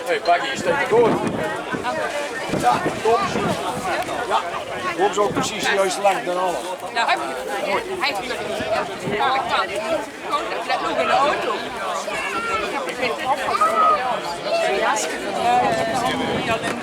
Hé, Baggy, je steekt door. Ja, kom. Ja, kom zo precies de juiste lengte en alles. Nou, heb je het. Hij heeft het niet. Ja, dat kan. Gewoon, dat nog in de auto. Ik heb het niet opgepakt. Ja, ik heb nog niet alleen.